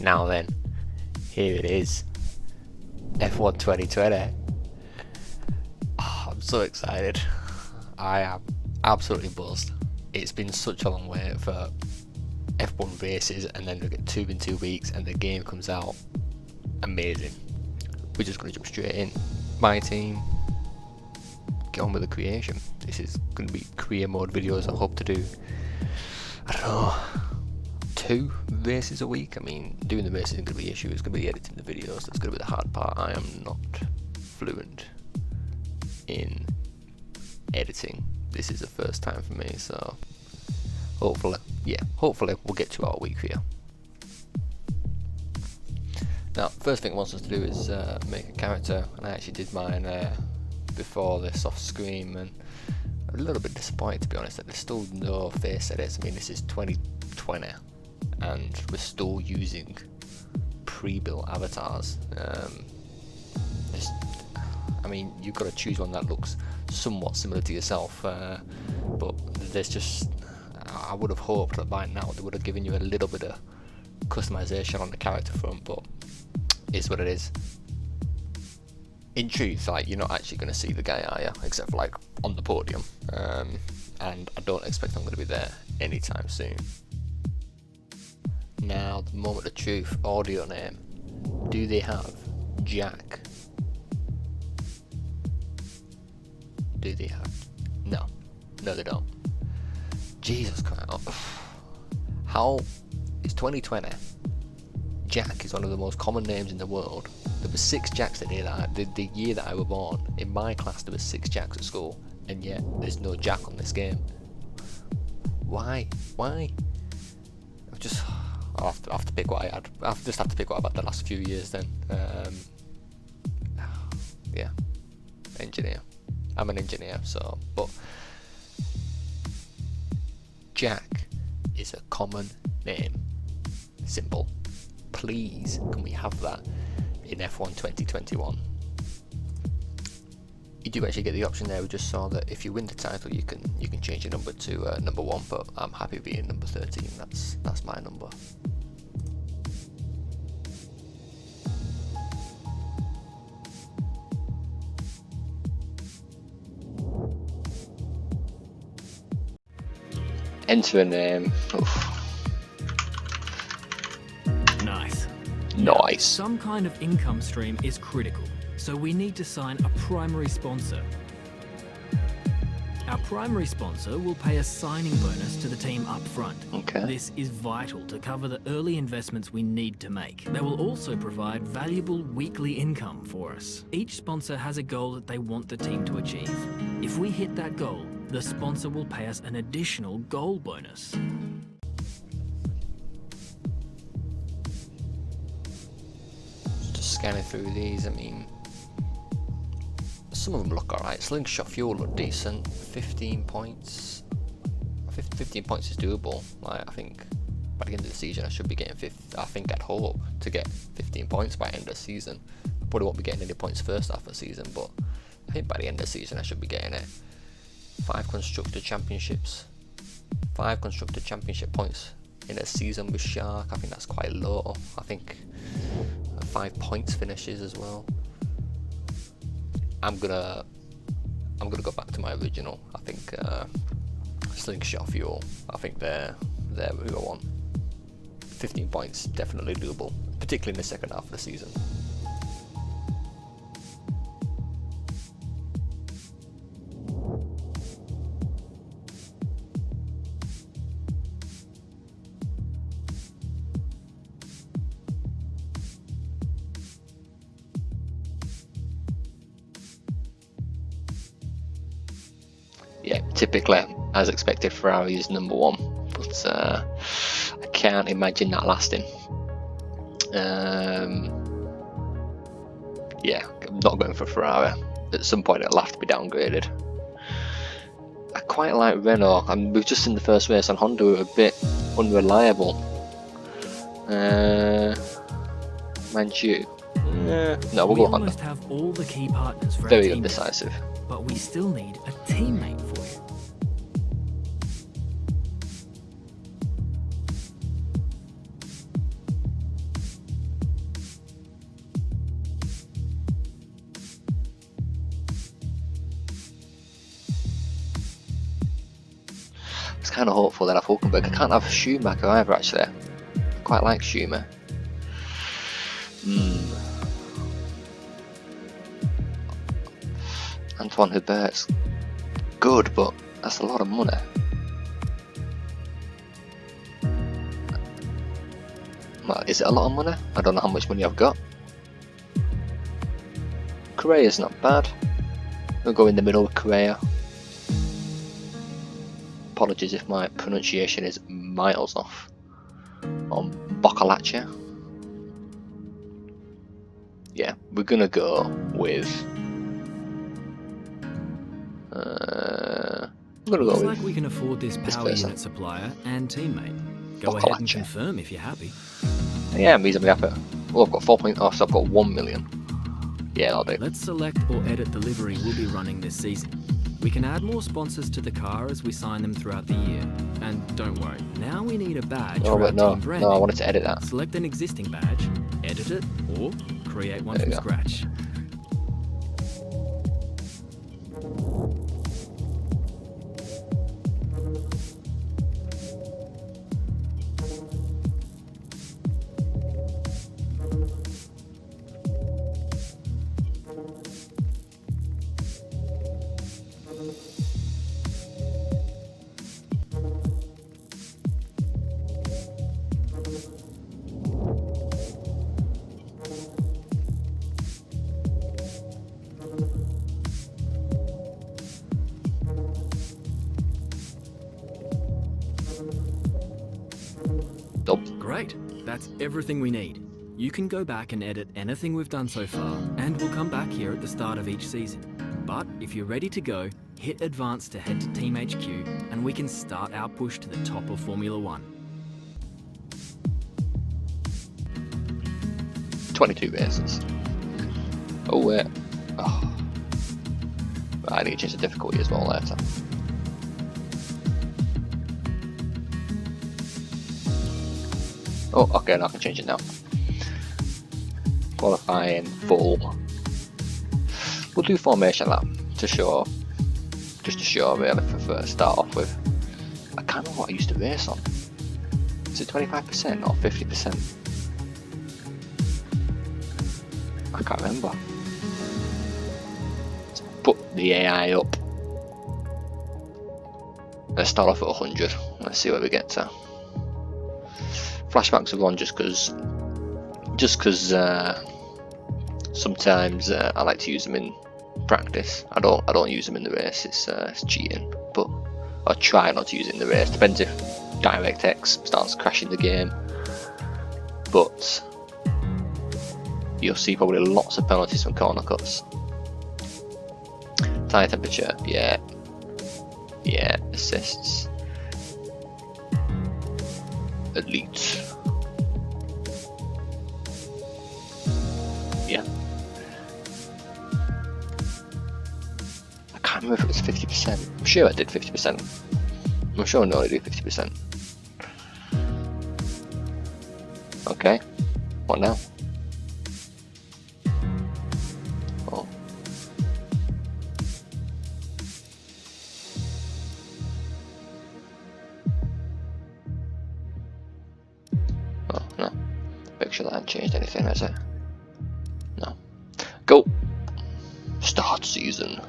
Now then, here it is, F1 2020. Oh, I'm so excited. I am absolutely buzzed. It's been such a long wait for F1 races, and then we get 2 in 2 weeks and the game comes out. Amazing. We're just going to jump straight in. My team, get on with the creation. This is going to be career mode videos. I hope to do, I don't know, 2 races a week. I mean, doing the races isn't going to be the issue. It's going to be editing the videos. That's going to be the hard part. I am not fluent in editing. This is the first time for me, so hopefully we'll get 2 hour a week for you. Now, first thing it wants us to do is make a character, and I actually did mine before this off screen, and I'm a little bit disappointed, to be honest, that there's still no face edits. I mean, this is 2020 and we're still using pre-built avatars. I mean, you've got to choose one that looks somewhat similar to yourself, but there's just, I would have hoped that by now they would have given you a little bit of customization on the character front, but it's what it is. In truth, like, you're not actually going to see the guy, are you? Except for like on the podium, and I don't expect I'm going to be there anytime soon. Now, the moment of truth, audio name. Do they have Jack? Do they have? No they don't. Jesus Christ. How is 2020? Jack is one of the most common names in the world. There were 6 Jacks the year that I was born. In my class there were 6 Jacks at school, and yet there's no Jack on this game. Why? I'll have to pick what I had. I'll just have to pick what I've had the last few years then. Yeah, engineer. I'm an engineer, so, but Jack is a common name. Simple. Please, can we have that in F1 2021? You do actually get the option there. We just saw that if you win the title, you can change your number to number 1, but I'm happy being number 13. That's my number. Enter a name. Oof. Nice. Some kind of income stream is critical, so we need to sign a primary sponsor. Our primary sponsor will pay a signing bonus to the team up front. Okay. This is vital to cover the early investments we need to make. They will also provide valuable weekly income for us. Each sponsor has a goal that they want the team to achieve. If we hit that goal, the sponsor will pay us an additional goal bonus. Scanning through these, I mean, some of them look alright. Slingshot Fuel look decent. 15 points. 15 points is doable. Like, I think by the end of the season I should be getting I think I'd hope to get 15 points by the end of the season. I probably won't be getting any points first half of the season, but I think by the end of the season I should be getting it. 5 constructor championships. 5 constructor championship points in a season with Shark. I think that's quite low. I think 5 points finishes as well. I'm gonna go back to my original. I think Slingshot Fuel. I think they're who I want. 15 points definitely doable, particularly in the second half of the season. Yeah, typically, as expected, Ferrari is number 1, but I can't imagine that lasting. Yeah, I'm not going for Ferrari. At some point it'll have to be downgraded. I quite like Renault. We've just seen the first race, and Honda were a bit unreliable. Manchu. No, we'll go Honda. Almost have all the key partners for Very our team, undecisive. but we still need a teammate for you. kind of hopeful that have Hulkenberg. I can't have Schumacher either, actually. I quite like Schumacher. Antoine Hubert's good, but that's a lot of money. Well, is it a lot of money? I don't know how much money I've got. Correa's not bad. We'll go in the middle with Correa. Apologies if my pronunciation is miles off. On Boccolaccia. Yeah, we're gonna go with. I'm gonna Looks go like with we can afford this power person. unit supplier and teammate. Go ahead and Boccolaccia. confirm if you're happy. Yeah, I'm reasonably happy. Oh, I've got 4 point. Oh, so I've got 1 million. Yeah, that'll do. Let's select or edit the livery we'll be running this season. We can add more sponsors to the car as we sign them throughout the year. And don't worry, now we need a badge Oh, for our but no, team branding. no, I wanted to edit that. Select an existing badge, edit it, or create one There from you go. scratch. Done. Great, that's everything we need. You can go back and edit anything we've done so far, and we'll come back here at the start of each season. But if you're ready to go, hit advance to head to Team HQ, and we can start our push to the top of Formula One. 22 races. Oh, wait. Oh. I need to change the difficulty as well later. Oh, okay, now I can change it now. Qualifying full. We'll do formation lap to show, just to show really for start off with. I can't remember what I used to race on. Is it 25% or 50%? I can't remember. Let's put the AI up. Let's start off at 100. Let's see where we get to. Flashbacks are on just because sometimes I like to use them in practice. I don't use them in the race. It's cheating, but I try not to use it in the race. Depends if DirectX starts crashing the game, but you'll see probably lots of penalties from corner cuts. Tire temperature, yeah, assists. Elite. Yeah. I can't remember if it was 50%. I'm sure I did 50%. I'm sure I know I did 50%. Okay. What now? Oh. Oh, no. Make sure that I haven't changed anything, has it? No. Go! Start season.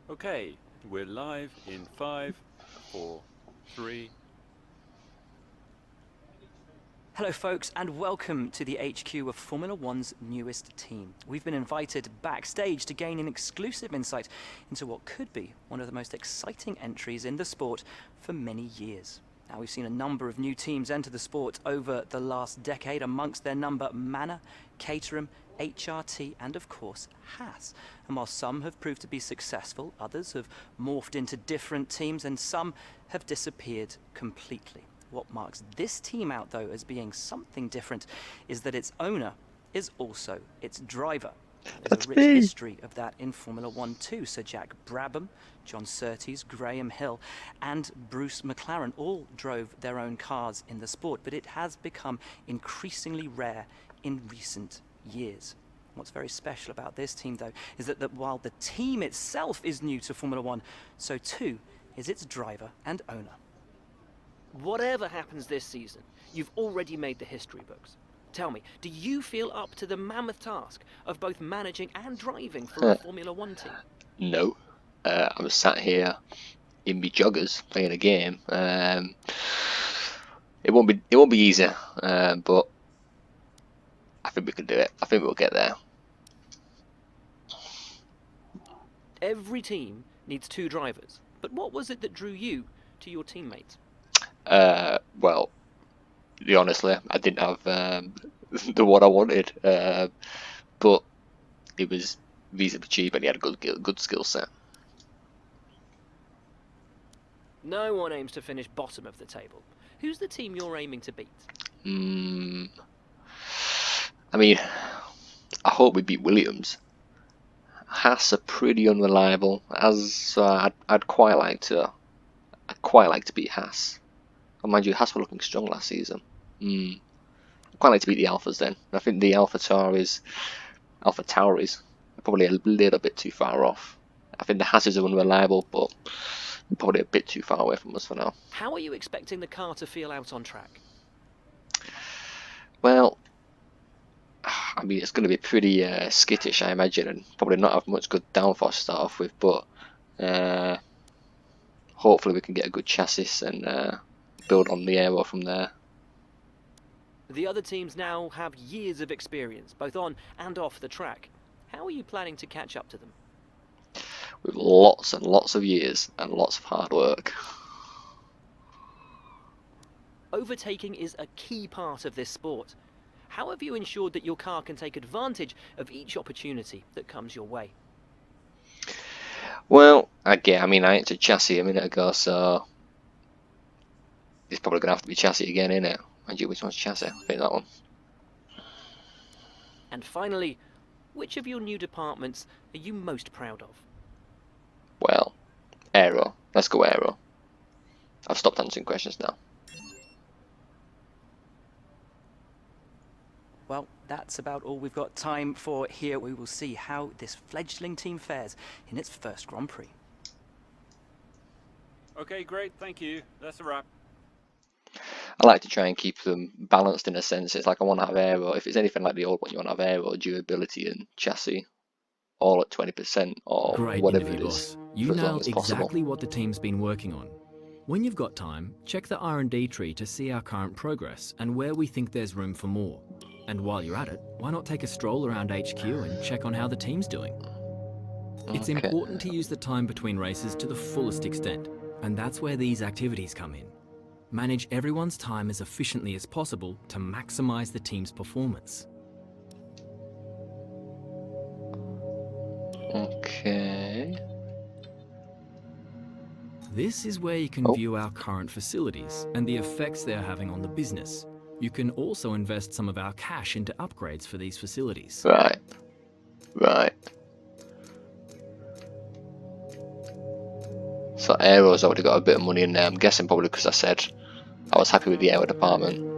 Okay, we're live in 5, 4, 3. Hello folks and welcome to the HQ of Formula One's newest team. We've been invited backstage to gain an exclusive insight into what could be one of the most exciting entries in the sport for many years. Now we've seen a number of new teams enter the sport over the last decade, amongst their number Manor, Caterham, HRT and of course Haas. And while some have proved to be successful, others have morphed into different teams and some have disappeared completely. What marks this team out, though, as being something different is that its owner is also its driver. There's That's a rich me. history of that in Formula One too. Sir Jack Brabham, John Surtees, Graham Hill, and Bruce McLaren all drove their own cars in the sport, but it has become increasingly rare in recent years. What's very special about this team, though, is that while the team itself is new to Formula One, so too is its driver and owner. Whatever happens this season, you've already made the history books. Tell me, do you feel up to the mammoth task of both managing and driving for a Formula One team? No. I'm sat here in my joggers playing a game. It won't be easy, but I think we can do it. I think we'll get there. Every team needs 2 drivers, but what was it that drew you to your teammates? Well, honestly, I didn't have the one I wanted, but it was reasonably cheap and he had a good skill set. No one aims to finish bottom of the table. Who's the team you're aiming to beat? I mean, I hope we beat Williams. Haas are pretty unreliable, as I'd quite like to beat Haas. And mind you, Haas were looking strong last season. I'd quite like to beat the Alphas then. I think the Alpha Tauris are probably a little bit too far off. I think the Hasses are unreliable, but they're probably a bit too far away from us for now. How are you expecting the car to feel out on track? Well, I mean, it's going to be pretty skittish, I imagine, and probably not have much good downforce to start off with, but hopefully we can get a good chassis and build on the aero from there. The other teams now have years of experience, both on and off the track. How are you planning to catch up to them? With lots and lots of years and lots of hard work. Overtaking is a key part of this sport. How have you ensured that your car can take advantage of each opportunity that comes your way? Well, I entered chassis a minute ago, so it's probably going to have to be chassis again, innit? Mind you, which one's chassis? I think that one. And finally, which of your new departments are you most proud of? Well, aero. Let's go aero. I've stopped answering questions now. Well, that's about all we've got time for here. We will see how this fledgling team fares in its first Grand Prix. Okay, great, thank you. That's a wrap. I like to try and keep them balanced in a sense. It's like I want to have aero. If it's anything like the old one, you want to have aero, durability, and chassis all at 20% or Great whatever interview, it is boss. You for as long nailed as possible. exactly what the team's been working on. When you've got time, check the R&D tree to see our current progress and where we think there's room for more. And while you're at it, why not take a stroll around HQ and check on how the team's doing? It's Okay. important to use the time between races to the fullest extent, and that's where these activities come in. Manage everyone's time as efficiently as possible to maximize the team's performance. Okay. This is where you can view our current facilities and the effects they're having on the business. You can also invest some of our cash into upgrades for these facilities. Right. So aero's already got a bit of money in there. I'm guessing probably because I said I was happy with the aero department.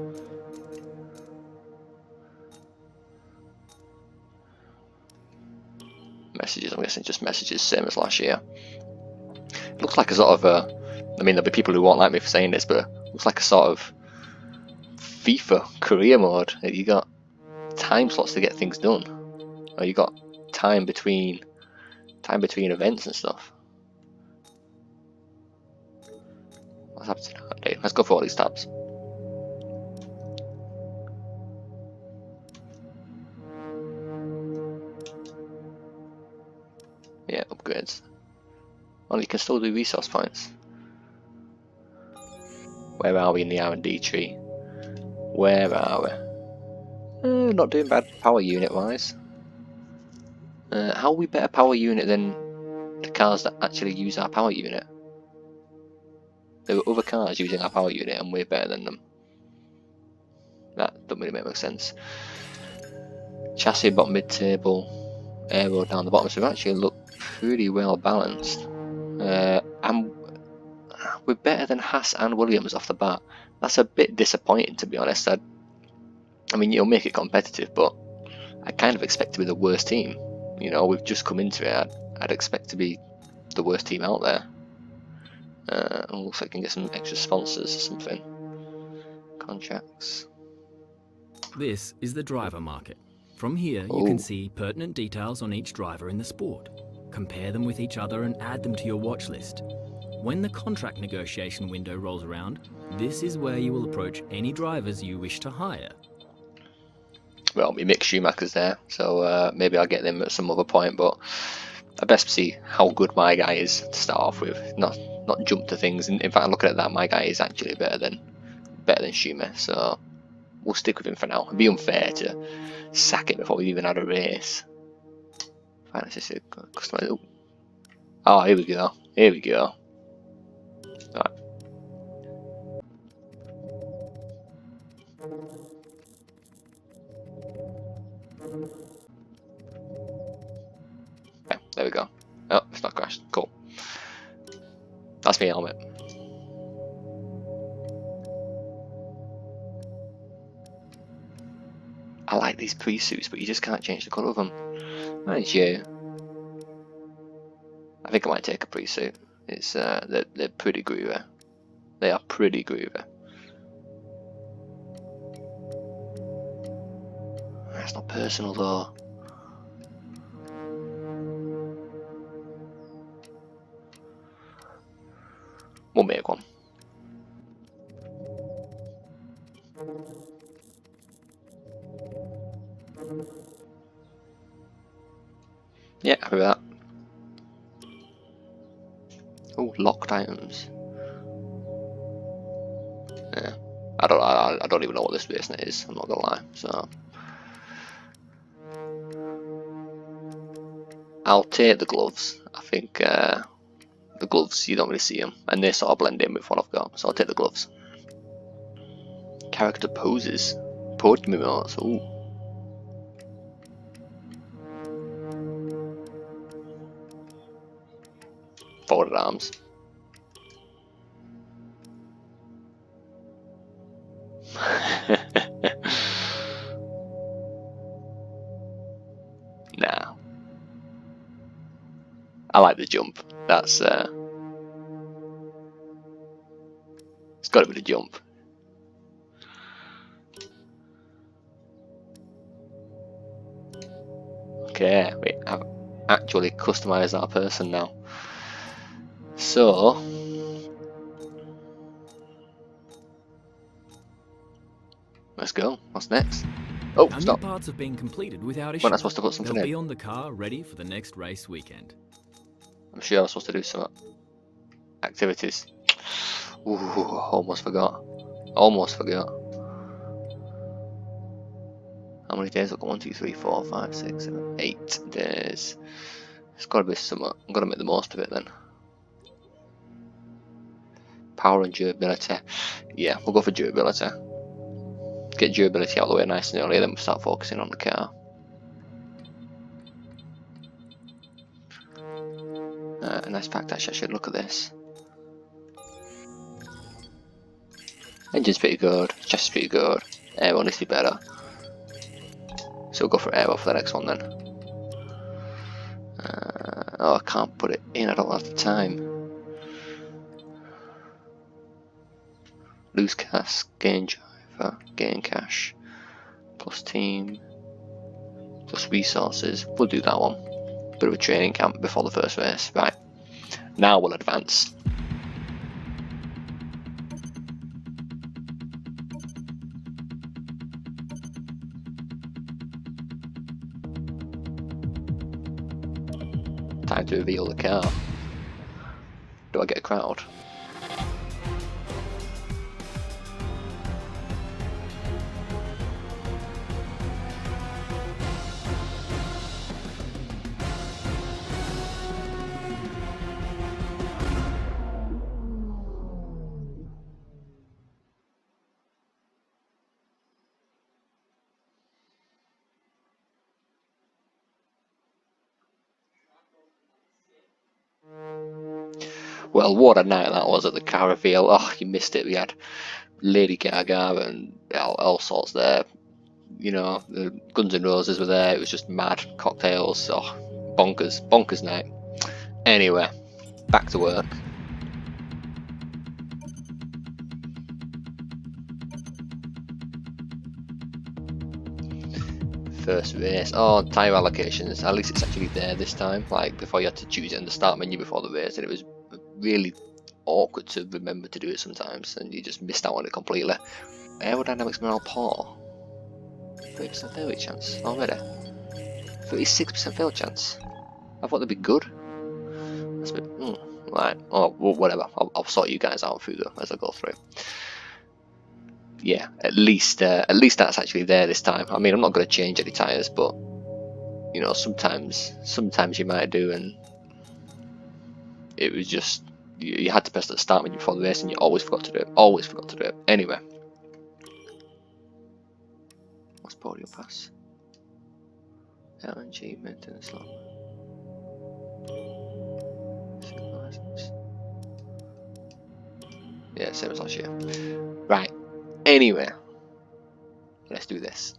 Messages, I'm guessing just messages, same as last year. It looks like a sort of I mean, there'll be people who won't like me for saying this, but it looks like a sort of FIFA career mode. You got time slots to get things done, or you got time between events and stuff. What's happening? Okay, let's go for all these tabs. Yeah, upgrades. Well, you can still do resource points. Where are we in the R&D tree? Where are we? Not doing bad power unit wise. How are we better power unit than the cars that actually use our power unit? There were other cars using our power unit and we're better than them. That doesn't really make much sense. Chassis bottom mid-table. aero down the bottom, so we've actually looked pretty well balanced. And we're better than Haas and Williams off the bat. That's a bit disappointing, to be honest. I mean, you'll make it competitive, but I kind of expect to be the worst team. You know, we've just come into it. I'd expect to be the worst team out there. Looks like I can get some extra sponsors or something. Contracts. This is the driver market. From here, you can see pertinent details on each driver in the sport. Compare them with each other and add them to your watch list. When the contract negotiation window rolls around, this is where you will approach any drivers you wish to hire. Well, Mick Schumacher's there, so maybe I'll get them at some other point, but I best see how good my guy is to start off with, not jump to things. And in fact, looking at that, my guy is actually better than Schumacher, so we'll stick with him for now. It'd be unfair to sack it before we've even had a race. Oh, here we go. Here we go. Right. Okay, there we go. Oh, it's not crashed. Cool. That's my helmet. I like these pre-suits, but you just can't change the colour of them. Right, you. I think I might take a pre-suit. It's they're pretty groovy. They are pretty groovy. That's not personal though. We'll make one. Yeah, happy with that. Oh, locked items. Yeah, I don't even know what this basenet is. I'm not gonna lie. So I'll take the gloves. I think the gloves, you don't really see them, and they sort of blend in with what I've got. So I'll take the gloves. Character poses, podium emotes. Ooh. Folded arms. Nah. I like the jump. That's it's got to be the jump. Okay, wait, I've actually customized that person now. So let's go. What's next? Oh, Our stop. new parts have been completed without issue. We're not supposed to put something They'll in. be on the car ready for the next race weekend. I'm sure I was supposed to do some activities. Ooh, almost forgot. Almost forgot. How many days? I've got 1, 2, 3, 4, 5, 6, 7, 8 days. It's got to be some. I'm gonna make the most of it then. Power and durability. Yeah, we'll go for durability. Get durability out of the way nice and early, then we'll start focusing on the car. A nice fact, actually, I should look at this. Engine's pretty good, chest is pretty good, aero needs to be better. So we'll go for aero for the next one then. Oh, I can't put it in, I don't have the time. Lose cash, gain driver, gain cash, plus team, plus resources. We'll do that one. Bit of a training camp before the first race. Right, now we'll advance. Time to reveal the car. Do I get a crowd? Well, what a night that was at the car reveal. Oh, you missed it. We had Lady Gaga and all sorts there. You know, the Guns N' Roses were there. It was just mad. Cocktails. Oh, bonkers night. Anyway, back to work. First race. Oh, tyre allocations. At least it's actually there this time. Like before, you had to choose it in the start menu before the race, and it was really awkward to remember to do it sometimes, and you just missed out on it completely. Aerodynamics morale poor. 30% failure chance already. 36% fail chance. I thought they'd be good. That's a bit. Right. Oh, well, whatever. I'll sort you guys out through as I go through. Yeah, at least that's actually there this time. I mean, I'm not going to change any tyres, but you know, sometimes you might do, and it was just you had to press the start menu before the race, and you always forgot to do it. Always forgot to do it. Anyway, what's podium pass? LNG maintenance log. Yeah, same as last year. Right. Anyway, let's do this.